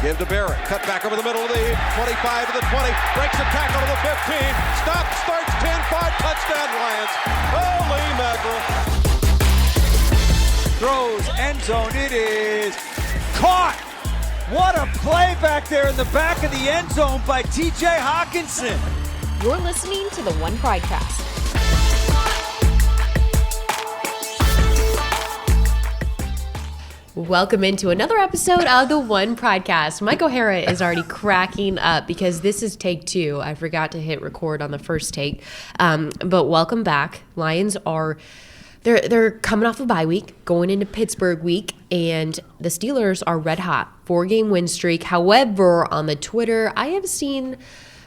Give to Barrett. Cut back over the middle of the 25 to the 20. Breaks a tackle to the 15. Stops, starts 10-5. Touchdown Lions. Holy mackerel. Throws, end zone. It is caught. What a play back there in the back of the end zone by T.J. Hawkinson. You're listening to the One Pridecast. Welcome into another episode of the One Pridecast. Mike O'Hara is already cracking up because this is take two. I forgot to hit record on the first take. But welcome back. Lions are they're coming off a bye week, going into Pittsburgh week, and the Steelers are red hot. 4-game win streak. However, on the Twitter, I have seen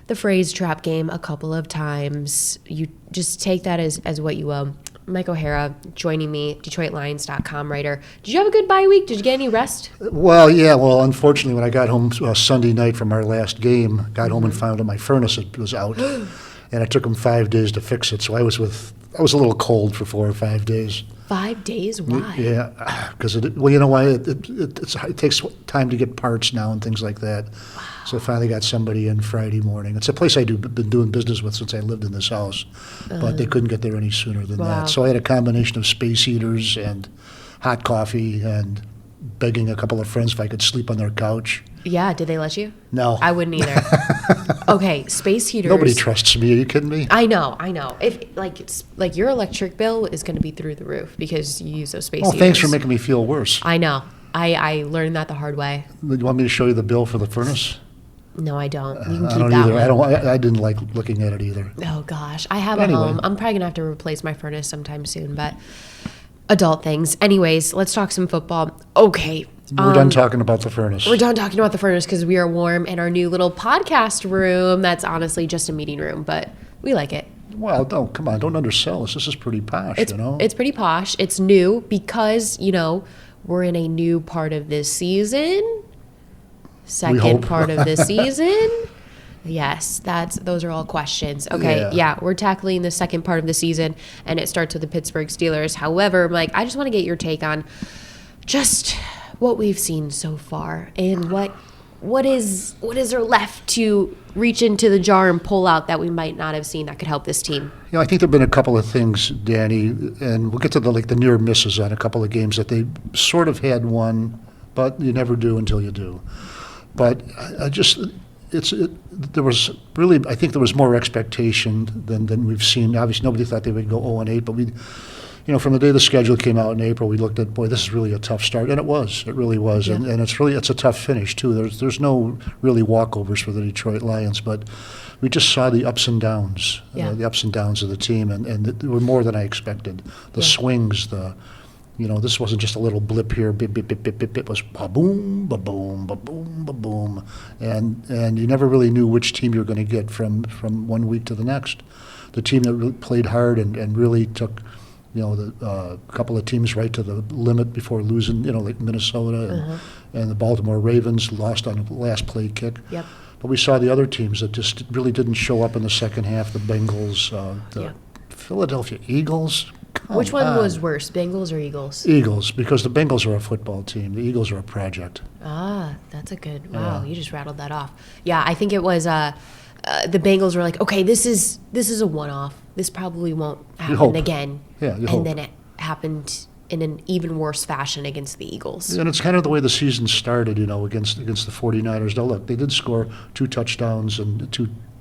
the phrase trap game a couple of times. You just take that as what you will. Mike O'Hara joining me, DetroitLions.com writer. Did you have a good bye week? Did you get any rest? Well, yeah. Well, unfortunately, when I got home Sunday night from our last game, got home and found out my furnace was out, and it took them 5 days to fix it. So I was a little cold for 4 or 5 days. 5 days? Why? Yeah, because you know why? It takes time to get parts now and things like that. Wow. So I finally got somebody in Friday morning. It's a place I've been doing business with since I lived in this house, but they couldn't get there any sooner than that. So I had a combination of space heaters and hot coffee and begging a couple of friends if I could sleep on their couch. Yeah, did they let you? No. I wouldn't either. Okay, space heaters. Nobody trusts me. Are you kidding me? I know. If like your electric bill is going to be through the roof because you use those space heaters. Thanks for making me feel worse. I know. I learned that the hard way. You want me to show you the bill for the furnace? No, I don't. You can keep I don't that either. one. I didn't like looking at it either. Oh gosh, I have a home. I'm probably gonna have to replace my furnace sometime soon, but adult things. Anyways, let's talk some football. Okay. We're done talking about the furnace. We're done talking about the furnace because we are warm in our new little podcast room. That's honestly just a meeting room, but we like it. Well, come on, don't undersell us. This is pretty posh, It's pretty posh. It's new because, we're in a new part of this season. Second part of this season. Yes, those are all questions. Okay, yeah, we're tackling the second part of the season, and it starts with the Pittsburgh Steelers. However, Mike, I just want to get your take on just what we've seen so far and what is there left to reach into the jar and pull out that we might not have seen that could help this team. I think there have been a couple of things, Danny, and we'll get to the near misses on a couple of games that they sort of had won, but you never do until you do. But I think there was more expectation than we've seen. Obviously, nobody thought they would go 0-8, but from the day the schedule came out in April, we looked at, boy, this is really a tough start, and it was. It really was, yeah. and it's a tough finish too. There's no really walkovers for the Detroit Lions, but we just saw the ups and downs, the ups and downs of the team, and they were more than I expected. The swings, this wasn't just a little blip here, bip, bip, bip, bip, bip. It was ba-boom, ba-boom, ba-boom, ba-boom. And you never really knew which team you were going to get from 1 week to the next. The team that really played hard and really took, the couple of teams right to the limit before losing, like Minnesota and the Baltimore Ravens lost on a last play kick. Yep. But we saw the other teams that just really didn't show up in the second half, the Bengals, the Philadelphia Eagles. Which one was worse, Bengals or Eagles? Eagles, because the Bengals are a football team. The Eagles are a project. Ah, that's a good. Wow, you just rattled that off. Yeah, I think it was the Bengals were like, okay, this is a one-off. This probably won't happen again. Yeah, and then it happened in an even worse fashion against the Eagles. And it's kind of the way the season started, against the 49ers. Now, look, they did score 2 touchdowns and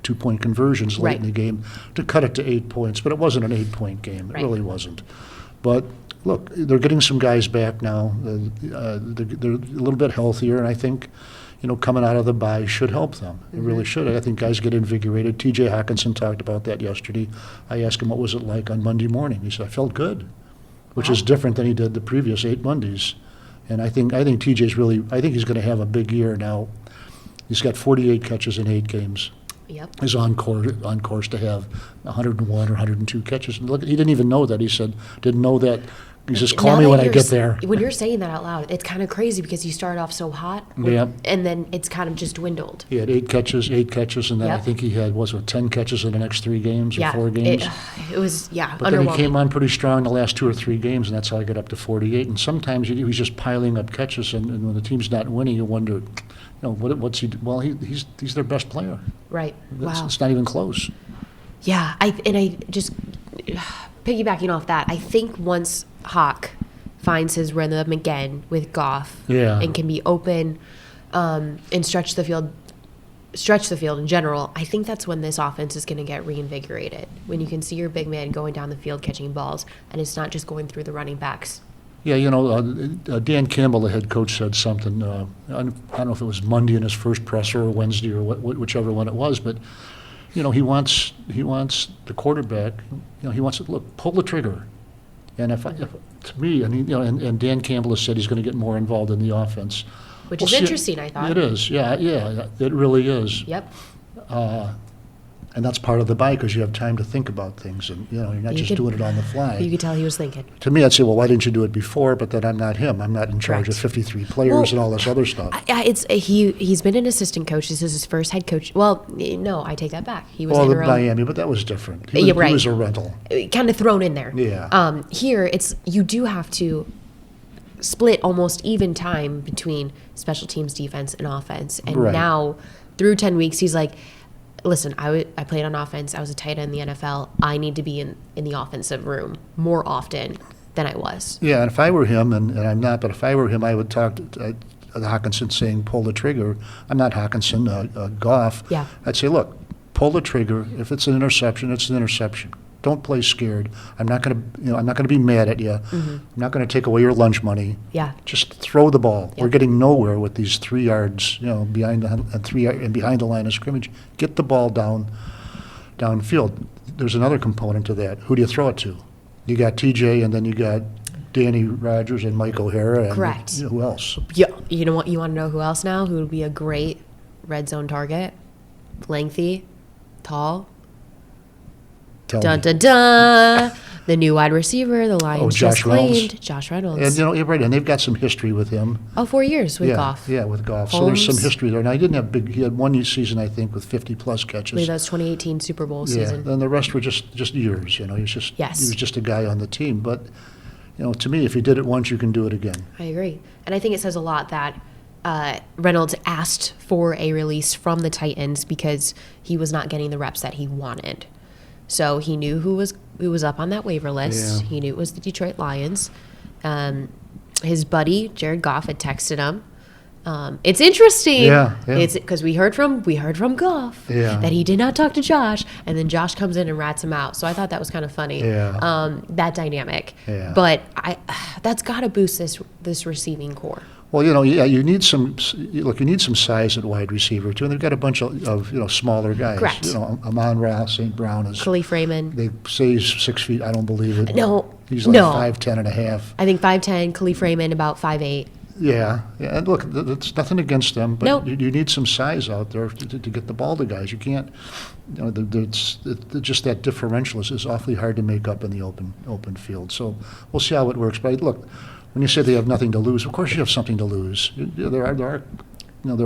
two-point conversions late in the game to cut it to 8 points, but it wasn't an 8-point game. It really wasn't. But look, they're getting some guys back now. They're a little bit healthier, and I think, coming out of the bye should help them. It really should. I think guys get invigorated. T.J. Hawkinson talked about that yesterday. I asked him what was it like on Monday morning. He said, I felt good, which is different than he did the previous 8 Mondays. And I think T.J.'s I think he's going to have a big year now. He's got 48 catches in 8 games. Yep. Is on course to have 101 or 102 catches. And look, he didn't even know that. He said, didn't know that He says, call me when I get there. When you're saying that out loud, it's kind of crazy because you started off so hot, and then it's kind of just dwindled. He had 8 catches, and then I think he had, 10 catches in the next 3 games or 4 games? It was, But underwhelming. then he came on pretty strong the last 2 or 3 games, and that's how I got up to 48. And sometimes he's just piling up catches, and when the team's not winning, you wonder, what's he do? Well, he's their best player. Right. Wow. It's not even close. Yeah, I just piggybacking off that, I think once Hawk finds his rhythm again with Goff and can be open and stretch the field in general, I think that's when this offense is going to get reinvigorated. When you can see your big man going down the field catching balls, and it's not just going through the running backs. Yeah, Dan Campbell, the head coach, said something. I don't know if it was Monday in his first presser or Wednesday or whichever one it was, but he wants the quarterback. He wants to pull the trigger. And to me, and Dan Campbell has said he's going to get more involved in the offense, which is interesting. I thought it is. Yeah, it really is. Yep. And that's part of the bye because you have time to think about things, and you're not just doing it on the fly. You could tell he was thinking. To me, I'd say, well, why didn't you do it before? But then I'm not him. I'm not in charge of 53 players and all this other stuff. He's been an assistant coach. This is his first head coach. Well, no, I take that back. He was in Miami, but that was different. He was a rental. Kind of thrown in there. Yeah. Here, you do have to split almost even time between special teams, defense, and offense. And now, through 10 weeks, he's like, listen, I played on offense. I was a tight end in the NFL. I need to be in the offensive room more often than I was. Yeah, and if I were him, and I'm not, but if I were him, I would talk to Hawkinson saying, pull the trigger. I'm not Hawkinson, Goff. Yeah. I'd say, look, pull the trigger. If it's an interception, it's an interception. Don't play scared. I'm not going to be mad at you. Mm-hmm. I'm not going to take away your lunch money. Yeah. Just throw the ball. Yeah. We're getting nowhere with these 3 yards, behind the line of scrimmage. Get the ball downfield. There's another component to that. Who do you throw it to? You got TJ, and then you got Dannie Rogers and Mike O'Hara. And correct. Who else? Yeah. You know what? You want to know who else now? Who would be a great red zone target? Lengthy, tall. Dun, dun, dun. The new wide receiver, the Lions just claimed, Josh Reynolds. And you're right, and they've got some history with him. 4 years with Goff. Yeah, with Goff. Holmes. So there's some history there. And he had 1 season, I think, with 50-plus catches. I believe that was 2018 Super Bowl season. Yeah, and the rest were just years. He was just a guy on the team. But to me, if you did it once, you can do it again. I agree, and I think it says a lot that Reynolds asked for a release from the Titans because he was not getting the reps that he wanted. So he knew who was up on that waiver list. Yeah. He knew it was the Detroit Lions. His buddy Jared Goff had texted him. It's interesting. Yeah. It's because we heard from Goff that he did not talk to Josh, and then Josh comes in and rats him out. So I thought that was kind of funny. Yeah. That dynamic. Yeah. But that's got to boost this receiving core. Well, you need some size at wide receiver too, and they've got a bunch of smaller guys. Correct. Amon-Ra St. Brown is. Khalif Raymond. They say he's 6 feet. I don't believe it. No. He's like 5'10" and a half. I think 5'10". Khalif Raymond about 5'8". Yeah. And look, it's nothing against them, but Nope. you need some size out there to get the ball to guys. You can't. Just that differential is awfully hard to make up in the open field. So we'll see how it works. But look. When you say they have nothing to lose, of course you have something to lose. There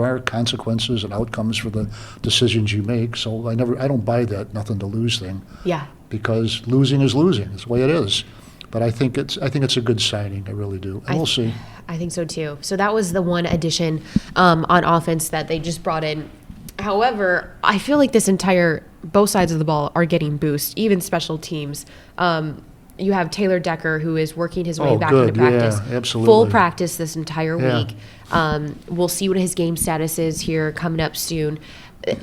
are consequences and outcomes for the decisions you make. So I don't buy that nothing to lose thing. Yeah. Because losing is losing. It's the way it is. But I think it's a good signing. I really do. And we'll see. I think so too. So that was the one addition on offense that they just brought in. However, I feel like both sides of the ball are getting boost, even special teams. You have Taylor Decker, who is working his way back into practice. Yeah, absolutely. Full practice this entire Yeah. week. We'll see what his game status is here coming up soon.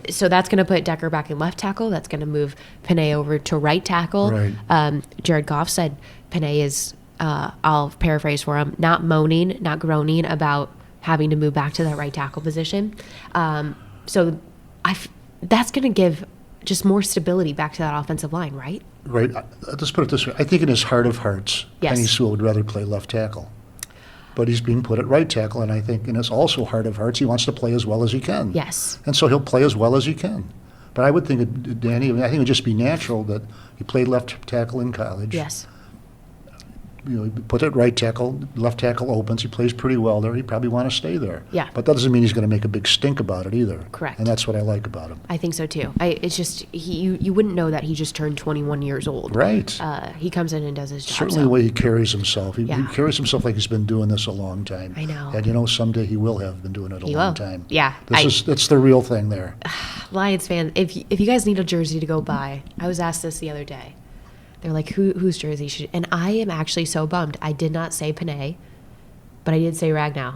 So that's going to put Decker back in left tackle. That's going to move Panay over to right tackle. Right. Jared Goff said Panay is, I'll paraphrase for him, not moaning, not groaning about having to move back to that right tackle position. So that's going to give just more stability back to that offensive line, right? Right. Let's put it this way. I think in his heart of hearts, Yes. Penei Sewell would rather play left tackle. But he's being put at right tackle, and I think in his also heart of hearts, he wants to play as well as he can. Yes. And so he'll play as well as he can. But I would think, Danny, I think it would just be natural that he played left tackle in college. Yes. put it right tackle, left tackle opens. He plays pretty well there. He probably want to stay there. Yeah. But that doesn't mean he's going to make a big stink about it either. Correct. And that's what I like about him. I think so too. It's just you wouldn't know that he just turned 21 years old. Right. He comes in and does his job. Certainly the way he carries himself. He Yeah. carries himself like he's been doing this a long time. I know. And someday he will have been doing it a He long will. time. Yeah. It's the real thing there. Lions fans, if you guys need a jersey to go buy, I was asked this the other day. They're like, whose jersey should? And I am actually so bummed. I did not say Panay, but I did say Ragnow.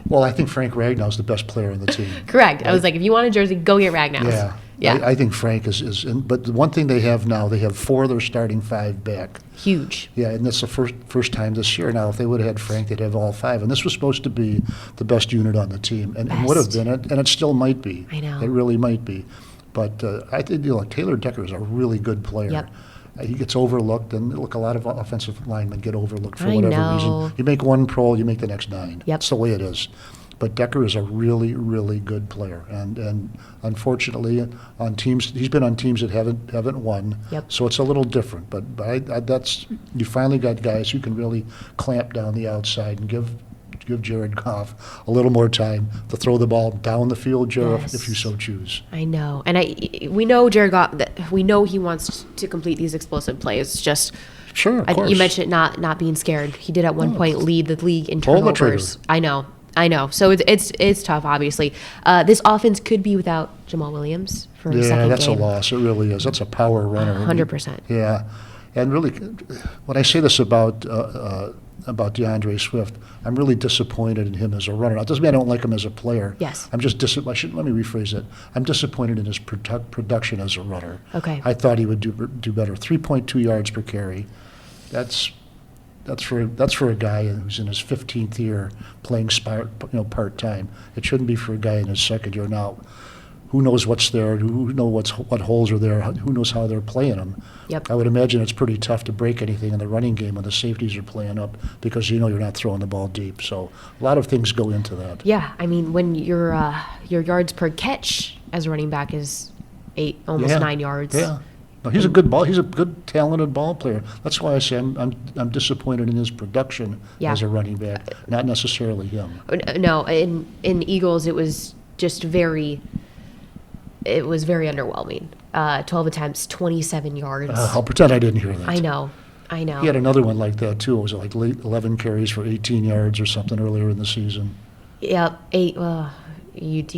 Well, I think Frank Ragnow's the best player on the team. Correct. I was like, if you want a jersey, go get Ragnow's. Yeah. Yeah. I think Frank is in, but the one thing they have now, they have 4 of their starting 5 back. Huge. Yeah, and it's the first time this year. Now, if they would have had Frank, they'd have all 5. And this was supposed to be the best unit on the team, and would have been it, and it still might be. I know. It really might be. But I think Taylor Decker is a really good player. Yep. He gets overlooked, and look, a lot of offensive linemen get overlooked for I whatever know. reason. You make one pro, you make the next 9. Yep. That's the way it is. But Decker is a really, really good player, and unfortunately, on teams he's been on teams that haven't won. Yep. So it's a little different. But that's you finally got guys who can really clamp down the outside and give Jared Goff a little more time to throw the ball down the field, Jared, Yes. if you so choose. I know. And we know Jared Goff, we know he wants to complete these explosive plays. Just Sure, of course. you mentioned not being scared. He did at one point lead the league in Pull the turnovers. trigger. I know. So it's tough, obviously. This offense could be without Jamal Williams for a second Yeah, that's game. a loss. It really is. That's a power runner. 100%. Yeah, and really, when I say this about DeAndre Swift, I'm really disappointed in him as a runner. It doesn't mean I don't like him as a player. Yes. I'm just let me rephrase it. I'm disappointed in his production as a runner. Okay. I thought he would do better. 3.2 yards per carry. That's for a guy who's in his 15th year playing part time. It shouldn't be for a guy in his second year. Now, who knows what's there? Who knows what holes are there? Who knows how they're playing them? Yep. I would imagine it's pretty tough to break anything in the running game when the safeties are playing up because you're not throwing the ball deep. So a lot of things go into that. Yeah, I mean, when your yards per catch as a running back is almost 9 yards. Yeah. No, he's a good talented ball player. That's why I say I'm disappointed in his production as a running back, not necessarily him. No, in Eagles it was just very underwhelming. 12 attempts, 27 yards. I'll pretend I didn't hear that. I know. He had another one like that too. It was like 11 carries for 18 yards or something earlier in the season. Yep, 8. Do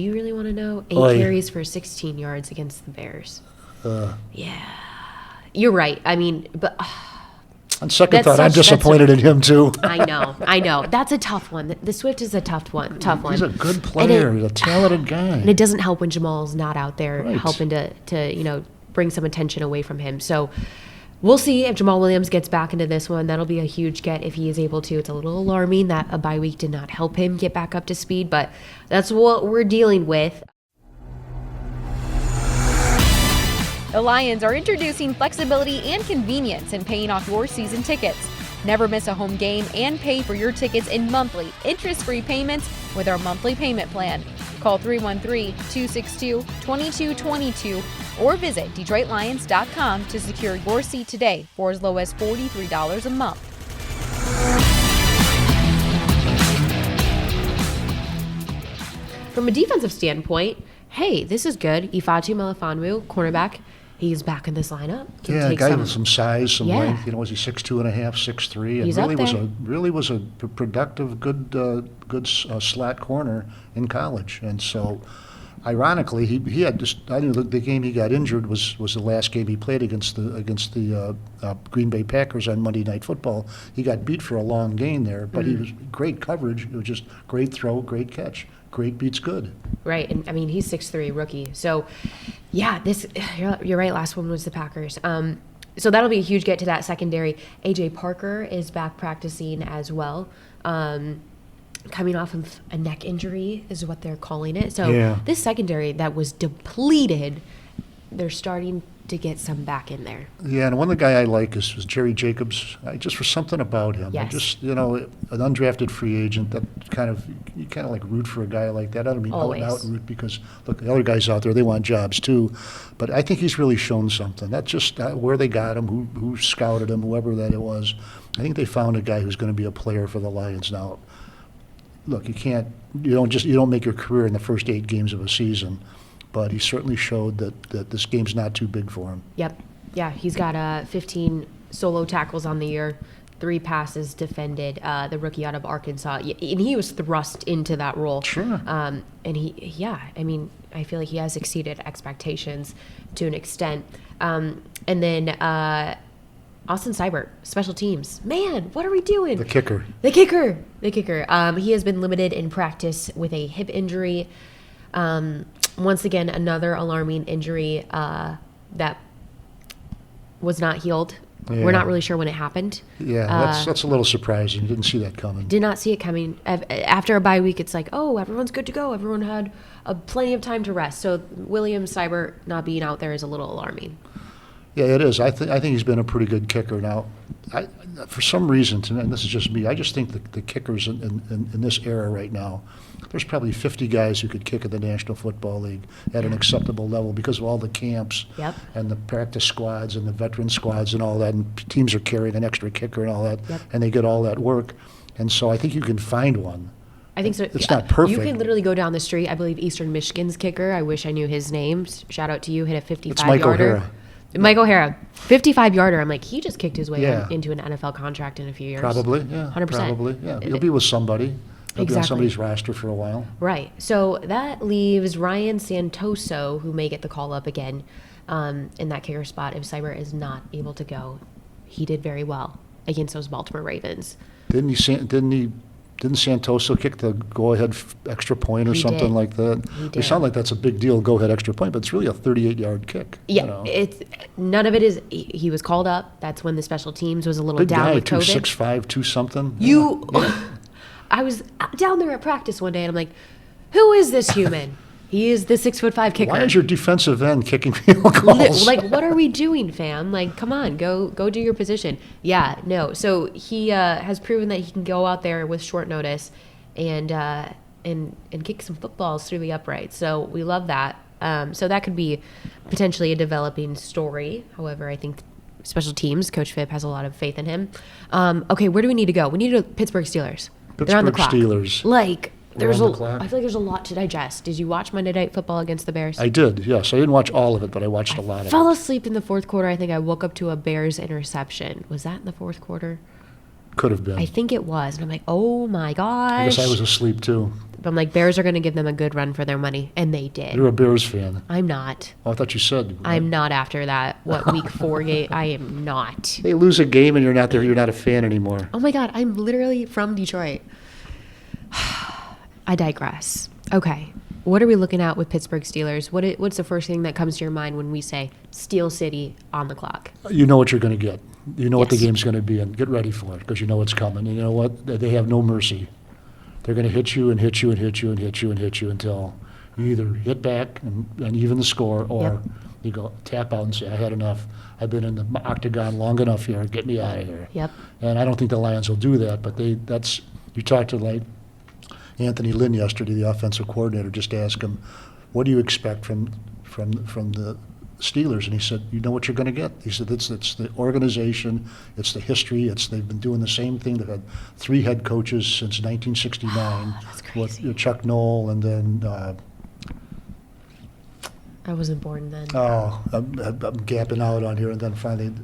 you really want to know? 8 carries for 16 yards against the Bears. Yeah, you're right. I mean, but on second thought, I'm disappointed in him too. I know. That's a tough one. The Swift is a tough one. He's a good player. He's a talented guy. And it doesn't help when Jamal's not out there Right. helping to bring some attention away from him. So we'll see if Jamal Williams gets back into this one. That'll be a huge get if he is able to. It's a little alarming that a bye week did not help him get back up to speed, but that's what we're dealing with. The Lions are introducing flexibility and convenience in paying off your season tickets. Never miss a home game and pay for your tickets in monthly, interest-free payments with our monthly payment plan. Call 313-262-2222 or visit DetroitLions.com to secure your seat today for as low as $43 a month. From a defensive standpoint, hey, this is good. Ifeatu Melifonwu, cornerback, he's back in this lineup. Yeah, a guy with some size, some length. Was he 6'2.5", 6'3"? He's and up really was a productive, good slot corner in college. And so, ironically, he had just. I knew the game he got injured was the last game he played against the Green Bay Packers on Monday Night Football. He got beat for a long gain there, but he was great coverage. It was just great throw, great catch. Great beats good. Right, and I mean, he's 6'3", rookie. So, yeah, you're right, last one was the Packers. So that'll be a huge get to that secondary. A.J. Parker is back practicing as well. Coming off of a neck injury is what they're calling it. So this secondary that was depleted, they're starting to get some back in there. Yeah, and one of the guy I like is Jerry Jacobs. Just for something about him. Yes. I just, an undrafted free agent that you kind of like root for a guy like that. I don't mean Always. out and out root because, look, the other guys out there, they want jobs too. But I think he's really shown something. That's just where they got him, who scouted him, whoever that it was. I think they found a guy who's going to be a player for the Lions now. Look, you don't make your career in the first 8 games of a season. But he certainly showed that this game's not too big for him. Yep. Yeah, he's got 15 solo tackles on the year, 3 passes defended, the rookie out of Arkansas. And he was thrust into that role. Sure. And I feel like he has exceeded expectations to an extent. And then Austin Seibert, special teams. Man, what are we doing? The kicker. He has been limited in practice with a hip injury. Once again, another alarming injury that was not healed. Yeah. We're not really sure when it happened. Yeah, that's a little surprising. Didn't see that coming. Did not see it coming. After a bye week, it's like, oh, everyone's good to go. Everyone had plenty of time to rest. So William Seibert not being out there is a little alarming. Yeah, it is. I think he's been a pretty good kicker. Now, for some reason, and this is just me, I just think the kickers in this era right now, there's probably 50 guys who could kick in the National Football League at an acceptable level because of all the camps and the practice squads and the veteran squads and all that, and teams are carrying an extra kicker and all that, and they get all that work. And so I think you can find one. I think so. It's not perfect. You can literally go down the street. I believe Eastern Michigan's kicker, I wish I knew his name. Shout out to you, hit a 55-yarder. It's Mike O'Hara. Mike O'Hara, 55-yarder. I'm like, he just kicked his way into an NFL contract in a few years. Probably, yeah. 100%. Probably, yeah. He'll be with somebody. He'll be on somebody's roster for a while. Right. So that leaves Ryan Santoso, who may get the call up again in that kicker spot if Seibert is not able to go. He did very well against those Baltimore Ravens. Didn't Santoso kick the go-ahead extra point or something like that? He did. It sounds like that's a big deal, go-ahead extra point, but it's really a 38-yard kick. Yeah, it's none of it is. He was called up. That's when the special teams was a little Big down guy, with COVID. 265, 2-something. I was down there at practice one day, and I'm like, who is this human? He is the 6'5" kicker. Why is your defensive end kicking field goals? Like, what are we doing, fam? Like, come on, go do your position. Yeah, no. So he has proven that he can go out there with short notice and kick some footballs through the uprights. So we love that. So that could be potentially a developing story. However, I think special teams, Coach Phipp has a lot of faith in him. Okay, where do we need to go? We need to Pittsburgh Steelers. They're on the clock. Steelers. Like, I feel clock. like there's a lot to digest. Did you watch Monday Night Football against the Bears? I did, yes. I didn't watch all of it, but I watched a lot of it. Fell asleep in the fourth quarter. I think I woke up to a Bears interception. Was that in the fourth quarter? Could have been. I think it was. And I'm like, oh my gosh. I guess I was asleep too. But I'm like, Bears are going to give them a good run for their money. And they did. You're a Bears fan. I'm not. Oh, I thought you said. I'm not after that. Week 4 game? I am not. They lose a game and you're not there. You're not a fan anymore. Oh my God. I'm literally from Detroit. I digress. Okay. What are we looking at with Pittsburgh Steelers? What's the first thing that comes to your mind when we say Steel City on the clock? You know what you're going to get. You know what the game's going to be, and get ready for it because you know it's coming. And you know what? They have no mercy. They're going to hit you and hit you and hit you and hit you and hit you until you either hit back and even the score, or you go tap out and say, I had enough. I've been in the octagon long enough here. Get me out of here. Yep. And I don't think the Lions will do that, but you talked to like Anthony Lynn yesterday, the offensive coordinator, just asked him, what do you expect from the Steelers? And he said, you know what you're going to get. He said, it's the organization, it's the history, they've been doing the same thing. They've had 3 head coaches since 1969. That's crazy. With Chuck Noll and then... I wasn't born then. Oh, I'm gapping out on here, and then finally...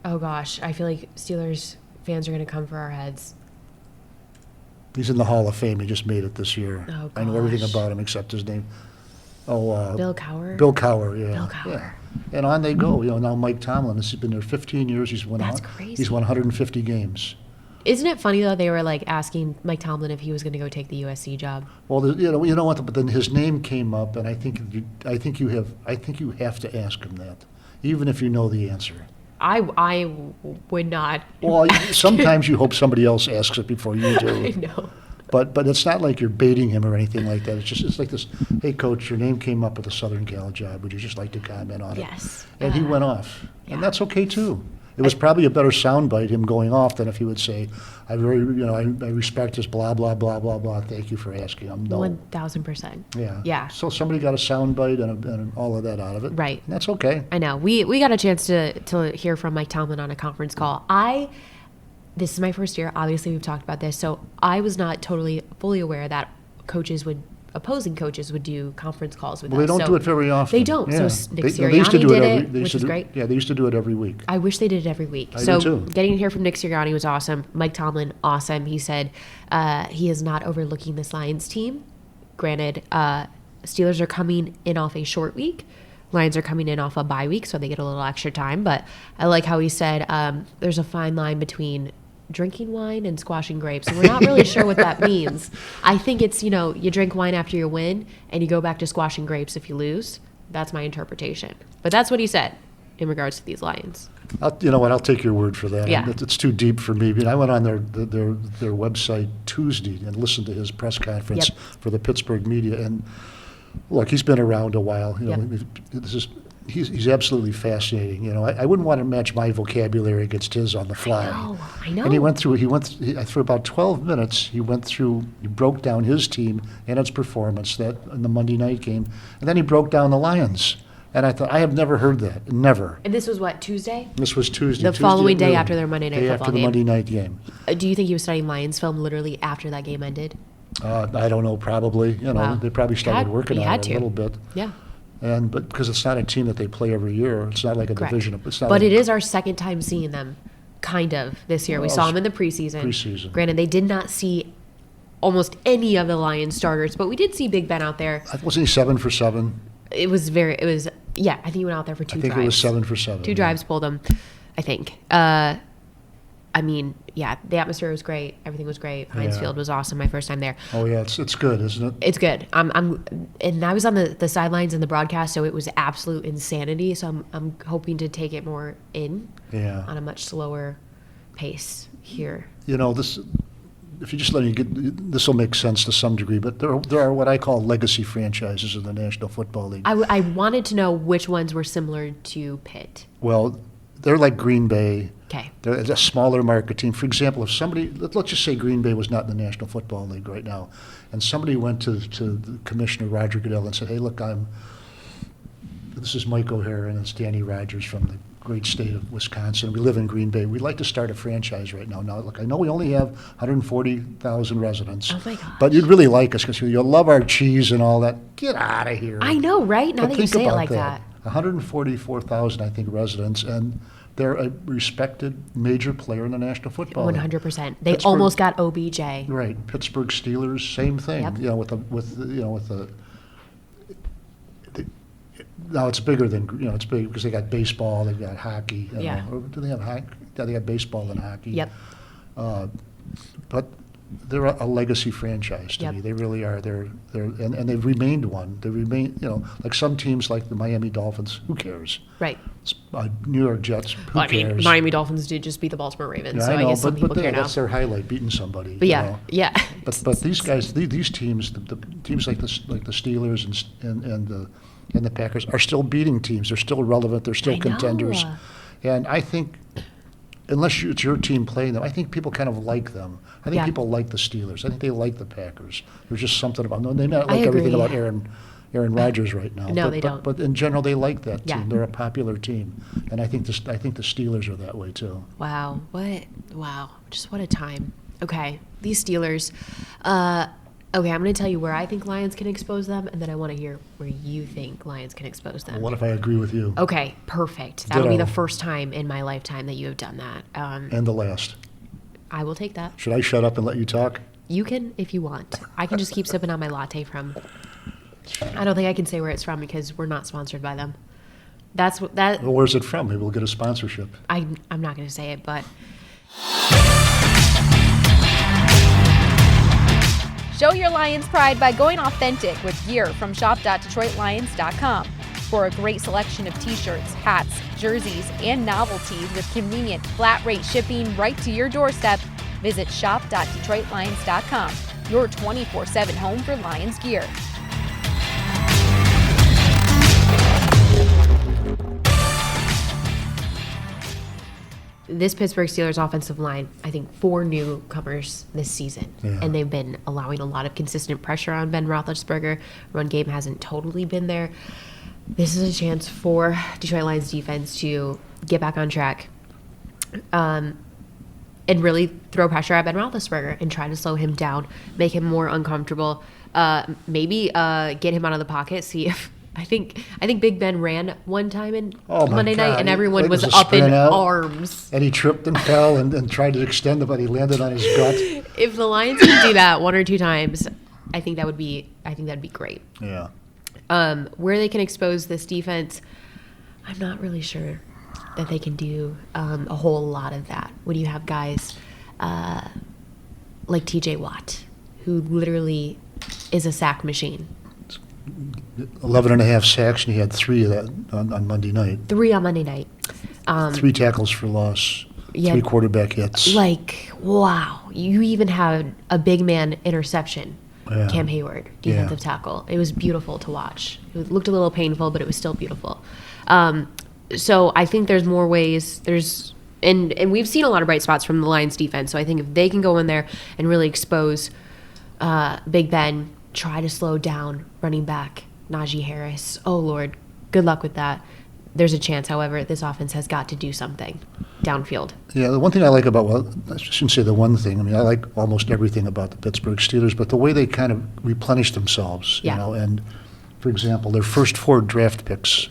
Oh gosh, I feel like Steelers fans are going to come for our heads. He's in the Hall of Fame. He just made it this year. Oh, I know everything gosh. about him except his name. Bill Cowher? Bill Cowher, yeah. Bill Cowher. Yeah. And on they go. Now Mike Tomlin has been there 15 years. He's won. That's crazy. He's won 150 games. Isn't it funny though? They were like asking Mike Tomlin if he was going to go take the USC job. Well, you know what? But then his name came up, and I think you have to ask him that, even if you know the answer. I would not. Well, sometimes you hope somebody else asks it before you do. I know. But it's not like you're baiting him or anything like that. It's like this, hey, coach, your name came up with the Southern Cal job. Would you just like to comment on it? Yes. And he went off. Yeah. And that's okay, too. It was probably a better soundbite, him going off, than if he would say, I respect his blah, blah, blah, blah, blah. Thank you for asking. I'm no. 1,000%. Yeah. Yeah. So somebody got a soundbite and all of that out of it. Right. And that's okay. I know. We got a chance to hear from Mike Tomlin on a conference call. This is my first year. Obviously, we've talked about this. So I was not fully aware that opposing coaches would do conference calls with us. Well, they don't do it very often. They don't. Yeah. So Nick They used to Sirianni do did it it, which is great. Yeah, they used to do it every week. I wish they did it every week. I So do too. getting to hear from Nick Sirianni was awesome. Mike Tomlin, awesome. He said he is not overlooking this Lions team. Granted, Steelers are coming in off a short week. Lions are coming in off a bye week, so they get a little extra time. But I like how he said there's a fine line between drinking wine and squashing grapes. And we're not really sure what that means. I think it's, you drink wine after you win and you go back to squashing grapes if you lose. That's my interpretation. But that's what he said in regards to these Lions. You know what? I'll take your word for that. Yeah. It's too deep for me. I went on their website Tuesday and listened to his press conference Yep. for the Pittsburgh media. And look, he's been around a while. Yep. He's absolutely fascinating. I wouldn't want to match my vocabulary against his on the fly. I know. And he went through for about 12 minutes. He broke down his team and its performance in the Monday night game, and then he broke down the Lions. And I thought, I have never heard that, never. And this was what, Tuesday? This was Tuesday. The Tuesday following at day noon. after their Monday night Day football after the game. Monday night game. Do you think he was studying Lions film literally after that game ended? I don't know, probably. Wow. They probably started working he on had it to. a little bit. Yeah. But because it's not a team that they play every year, it's not like a Correct. division. It's not But like, it is our second time seeing them, kind of, this year. We Well, saw them in the preseason. preseason. Granted, they did not see almost any of the Lions starters, but we did see Big Ben out there. Wasn't he 7 for 7? I think he went out there for two I think drives. it was 7 for 7. Two drives pulled him, I think. The atmosphere was great. Everything was great. Heinz Yeah. Field was awesome. My first time there. Oh yeah, it's good, isn't it? It's good. And I was on the sidelines in the broadcast, so it was absolute insanity. So I'm hoping to take it more in Yeah. on a much slower pace here. This. If you just let me get, this will make sense to some degree. But there are what I call legacy franchises in the National Football League. I wanted to know which ones were similar to Pitt. Well, they're like Green Bay. Okay. They're a smaller market team. For example, if somebody, let's just say Green Bay was not in the National Football League right now, and somebody went to the Commissioner Roger Goodell and said, hey, look, this is Mike O'Hara and it's Dannie Rogers from the great state of Wisconsin. We live in Green Bay. We'd like to start a franchise right now. Now, look, I know we only have 140,000 residents. Oh, my gosh. But you'd really like us because you'll love our cheese and all that. Get out of here. I know, right? Now But that you think say it about like that. 144,000, I think, residents, and they're a respected major player in the National Football League. 100%. They Pittsburgh- almost got OBJ. Right, Pittsburgh Steelers, same thing. Yep. Now it's bigger than it's big because they got baseball, they've got hockey. Yeah. Or do they have hockey? Yeah, they got baseball and hockey. Yep. But they're a legacy franchise to Yep. me. They really are. And they've remained one. They remain, like some teams like the Miami Dolphins. Who cares? Right. New York Jets. Who cares? Miami Dolphins did just beat the Baltimore Ravens, Yeah, so I guess some people care now. that's their highlight, beating somebody. But yeah. But these guys, these teams, the teams like the Steelers and the Packers are still beating teams. They're still relevant. They're still I contenders. know. And I think, unless it's your team playing them, I think people kind of like them. I think Yeah. people like the Steelers. I think they like the Packers. There's just something about them. They may not I like everything agree. about Aaron Rodgers right now. No, but, they don't. But in general, they like that team. Yeah. They're a popular team, and I think the Steelers are that way too. Wow. Just what a time. Okay. These Steelers. Okay, I'm going to tell you where I think Lions can expose them, and then I want to hear where you think Lions can expose them. What if I agree with you? Okay, perfect. That'll be Ditto. the first time in my lifetime that you have done that. And the last. I will take that. Should I shut up and let you talk? You can if you want. I can just keep sipping on my latte from. I don't think I can say where it's from because we're not sponsored by them. That's what that. Well, where's it from? Maybe we'll get a sponsorship. I'm not going to say it, but Show your Lions pride by going authentic with gear from shop.detroitlions.com. For a great selection of t-shirts, hats, jerseys, and novelties with convenient flat rate shipping right to your doorstep, visit shop.detroitlions.com. your 24/7 home for Lions gear. This Pittsburgh Steelers offensive line, I think 4 newcomers this season, and they've been allowing a lot of consistent pressure on Ben Roethlisberger. Run game hasn't totally been there. This is a chance for Detroit Lions defense to get back on track and really throw pressure at Ben Roethlisberger and try to slow him down, make him more uncomfortable, maybe get him out of the pocket, see if I think Big Ben ran one time in Monday night, and everyone was up in arms. And he tripped and fell and tried to extend it, but he landed on his gut. If the Lions can do that 1 or 2 times, I think that'd be great. Yeah. Where they can expose this defense, I'm not really sure that they can do a whole lot of that. When you have guys like TJ Watt, who literally is a sack machine. 11 and a half sacks, and he had 3 of that on Monday night. 3 on Monday night. 3 tackles for loss, 3 quarterback hits. Like, wow. You even had a big man interception. Yeah. Cam Hayward, defensive tackle. It was beautiful to watch. It looked a little painful, but it was still beautiful. So I think there's more ways. And we've seen a lot of bright spots from the Lions defense. So I think if they can go in there and really expose Big Ben, try to slow down running back Najee Harris. Oh, Lord. Good luck with that. There's a chance, however, this offense has got to do something downfield. Yeah, the one thing I like about, well, I shouldn't say the one thing. I mean, I like almost everything about the Pittsburgh Steelers, but the way they kind of replenish themselves, you know, and, for example, their first 4 draft picks,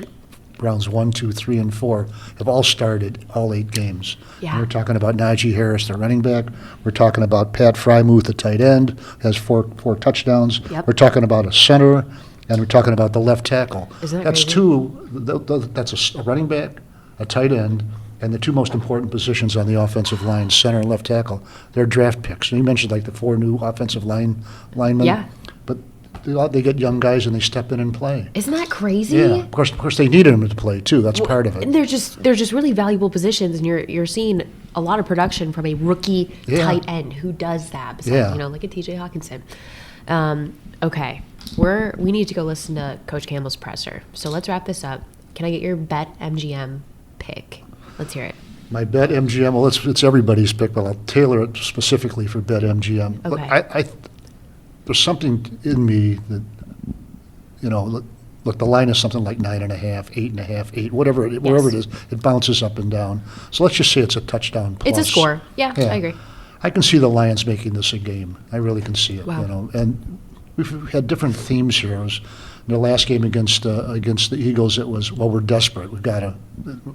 rounds 1, 2, 3, and 4, have all started all 8 games. Yeah. And we're talking about Najee Harris, the running back. We're talking about Pat Frymuth, the tight end, has 4 touchdowns. Yep. We're talking about a center, and we're talking about the left tackle. Isn't that That's crazy? 2. That's a running back, a tight end, and the 2 most important positions on the offensive line, center and left tackle. They're draft picks. And you mentioned like the 4 new offensive linemen. Yeah. But they get young guys and they step in and play. Isn't that crazy? Yeah, of course they needed them to play too. That's part of it. And they're just really valuable positions, and you're seeing a lot of production from a rookie tight end who does that. Besides, like a TJ Hawkinson. Okay, we need to go listen to Coach Campbell's presser. So let's wrap this up. Can I get your BetMGM pick? Let's hear it. My BetMGM. Well, it's everybody's pick, but I'll tailor it specifically for BetMGM. Okay. Look, I there's something in me that, look, the line is something like 9.5, 8.5, 8, wherever it is, it bounces up and down. So let's just say it's a touchdown plus. It's a score. Yeah, I agree. I can see the Lions making this a game. I really can see it. Wow. And we've had different themes here. It was in the last game against the Eagles, it was, well, we're desperate. We've got to,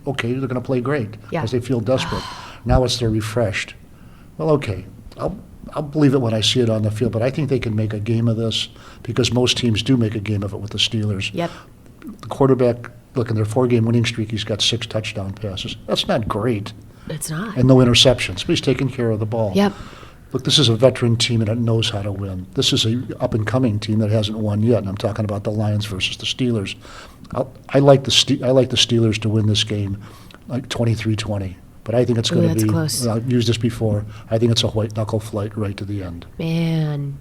okay, they're going to play great because they feel desperate. Now it's they're refreshed. Well, okay, I'll believe it when I see it on the field, but I think they can make a game of this because most teams do make a game of it with the Steelers. Yep. The quarterback, look, in their 4-game winning streak, he's got 6 touchdown passes. That's not great. It's not. And no interceptions, but he's taking care of the ball. Yep. Look, this is a veteran team and it knows how to win. This is a up-and-coming team that hasn't won yet, and I'm talking about the Lions versus the Steelers. I like the Steelers to win this game, like 23-20. But I think it's going to be, close. I've used this before, I think it's a white-knuckle flight right to the end. Man.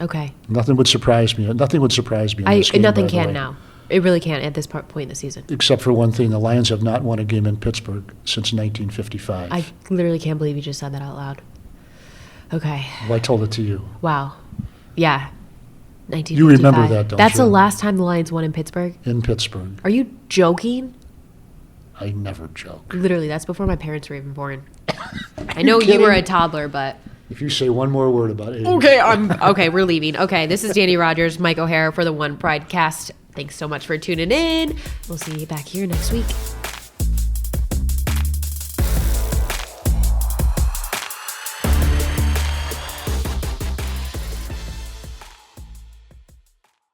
Okay. Nothing would surprise me. Nothing would surprise me in this game, nothing by the can way. now. It really can't at this point in the season. Except for one thing, the Lions have not won a game in Pittsburgh since 1955. I literally can't believe you just said that out loud. Okay. Well, I told it to you. Wow. Yeah. 1955. You remember that, don't That's you? the last time the Lions won in Pittsburgh? In Pittsburgh. Are you joking? I never joke. Literally, that's before my parents were even born. I know you were a toddler, but... If you say one more word about it. Okay, we're leaving. Okay, this is Dannie Rogers, Mike O'Hara for the One Pridecast. Thanks so much for tuning in. We'll see you back here next week.